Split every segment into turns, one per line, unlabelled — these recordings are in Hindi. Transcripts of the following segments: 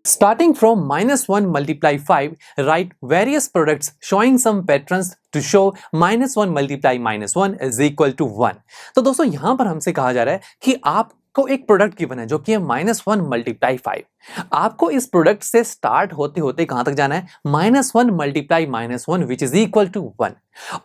Starting from -1 multiply 5, write various products showing some patterns to show -1 multiply -1 is equal to 1। तो दोस्तों यहां पर हमसे कहा जा रहा है कि आपको एक प्रोडक्ट गिवन है जो कि है -1 मल्टीप्लाई 5। आपको इस प्रोडक्ट से स्टार्ट होते होते कहां तक जाना है, -1 multiply -1 which is equal to 1।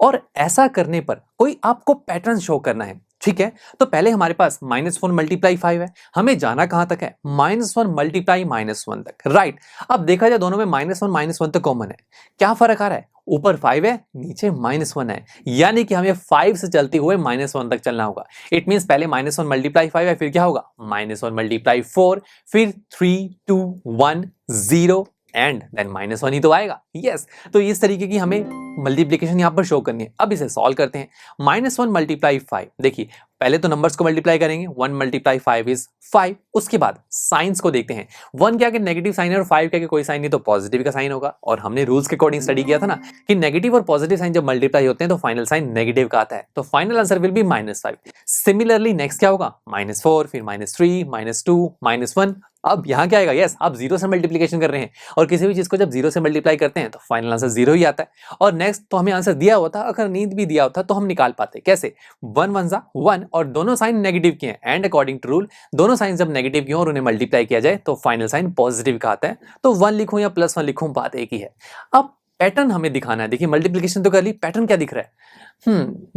और ऐसा करने पर कोई आपको पैटर्न शो करना है, ठीक है। तो पहले हमारे पास -1 मल्टीप्लाई 5 है, हमें जाना कहां तक है, -1 मल्टीप्लाई -1 तक, राइट। अब देखा जाए दोनों में -1 तो कॉमन है, क्या फर्क आ रहा है, ऊपर 5 है नीचे -1 है, यानी कि हमें 5 से चलते हुए -1 तक चलना होगा। इट मींस पहले -1 मल्टीप्लाई 5 है, फिर क्या होगा -1 मल्टीप्लाई 4, फिर 3 2 1 0 एंड देन -1 ही तो आएगा। यस, तो इस तरीके की हमें मल्टीप्लिकेशन यहां पर शो करनी है। अब इसे सॉल्व करते हैं। -1 मल्टीप्लाई 5, देखिए पहले तो नंबर्स को मल्टीप्लाई करेंगे, 1 मल्टीप्लाई 5 इज 5। उसके बाद साइंस को देखते हैं, 1 क्या कि नेगेटिव साइन है और 5 क्या कि कोई साइन नहीं, तो पॉजिटिव का साइन होगा। और हमने रूल्स के अकॉर्डिंग स्टडी किया था ना कि नेगेटिव और पॉजिटिव साइन जब मल्टीप्लाई होते हैं तो फाइनल साइन नेगेटिव का आता है, तो final answer will be -5। Similarly next क्या होगा, -4, फिर -3, -2, -1। अब यहां क्या आएगा, यस आप 0 से मल्टीप्लिकेशन कर रहे हैं और किसी भी चीज को जब 0 से मल्टीप्लाई करते हैं तो फाइनल आंसर 0 ही आता है। और नेक्स्ट तो हमें आंसर दिया हुआ था, अगर नींद भी दिया होता तो हम निकाल पाते, कैसे, 1 1 1 और दोनों साइन नेगेटिव के हैं, एंड अकॉर्डिंग टू रूल दोनों साइन जब नेगेटिव के और उन्हें मल्टीप्लाई किया जाए तो फाइनल साइन पॉजिटिव का आता है। तो 1 लिखूं या +1 लिखूं, बात एक ही है। अब पैटर्न हमें दिखाना है। देखिए मल्टीप्लिकेशन तो कर ली, पैटर्न क्या दिख रहा है,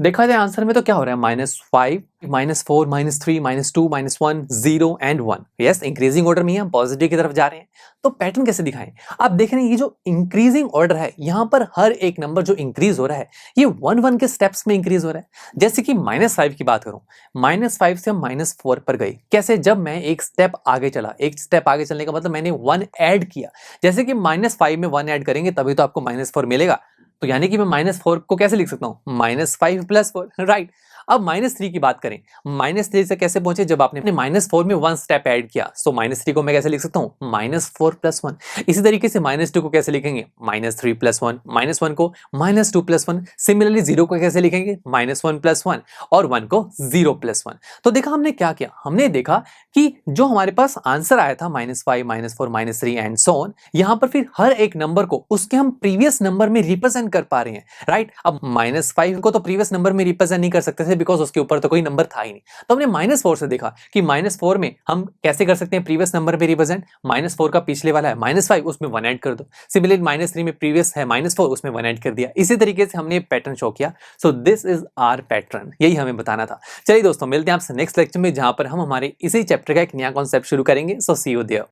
देखा जाए आंसर में तो क्या हो रहा है, -5 -4 -3 -2 -1 0 एंड 1। यस, इंक्रीजिंग ऑर्डर में ही हम पॉजिटिव की तरफ जा रहे हैं। तो पैटर्न कैसे दिखाएं, आप देख रहे हैं ये जो इंक्रीजिंग ऑर्डर है, यहां पर हर एक नंबर जो इंक्रीज हो रहा है ये 1 1 के स्टेप्स में इंक्रीज हो रहा है। जैसे कि -5 की बात करूं, -5 से हम -4 पर गए, कैसे, जब मैं एक स्टेप आगे चला, एक स्टेप आगे चलने का मतलब मैंने 1 ऐड किया। जैसे कि -5 में 1 ऐड करेंगे तभी तो आपको -4 मिलेगा, तो यानी कि मैं -4 को कैसे लिख सकता हूं, -5 + 4, राइट। अब -3 की बात करें, -3 से कैसे पहुंचे, जब आपने -4 में 1 स्टेप ऐड किया, सो -3 को मैं कैसे लिख सकता हूं, -4 + 1। इसी तरीके से -2 को कैसे लिखेंगे, -3 + 1, -1 को -2 + 1। सिमिलरली 0 को कैसे लिखेंगे, -1 + 1 और 1 को 0 + 1। तो देखा हमने क्या किया, हमने देखा कि जो हमारे पास आंसर आया था -5 -4 -3 एंड सो ऑन, यहां पर फिर हर एक नंबर को उसके हम प्रीवियस नंबर में रिप्रेजेंट कर पा रहे हैं, राइट। अब -5 को तो प्रीवियस नंबर में रिप्रेजेंट नहीं कर सकते थे बिकॉज उसके ऊपर तो कोई नंबर था ही नहीं। तो हमने -4 से देखा कि -4 में हम कैसे कर सकते हैं प्रीवियस नंबर पे रिप्रेजेंट, -4 का पिछले वाला है -5, उसमें 1 ऐड कर दो। सिमिलरली -3 में प्रीवियस है -4, उसमें 1 ऐड कर दिया। इसी तरीके से हमने पैटर्न शो किया। So this is our pattern, यही हमें बताना था। चलिए दोस्तों, मिलते हैं आपसे नेक्स्ट लेक्चर में जहां पर हम हमारे इसी चैप्टर का एक नया कॉन्सेप्ट शुरू करेंगे। So see you there.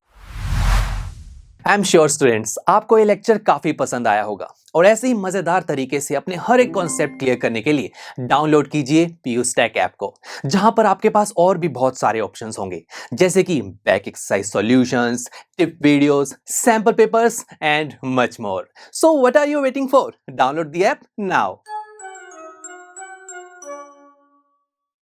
I am sure students, आपको ये लेक्चर काफी पसंद आया होगा और ऐसे ही मजेदार तरीके से अपने हर एक कॉन्सेप्ट क्लियर करने के लिए डाउनलोड कीजिए पीयू स्टैक ऐप को, जहां पर आपके पास और भी बहुत सारे ऑप्शंस होंगे, जैसे कि back exercise solutions, tip videos, sample papers and much more. So what are you waiting for? Download the app now.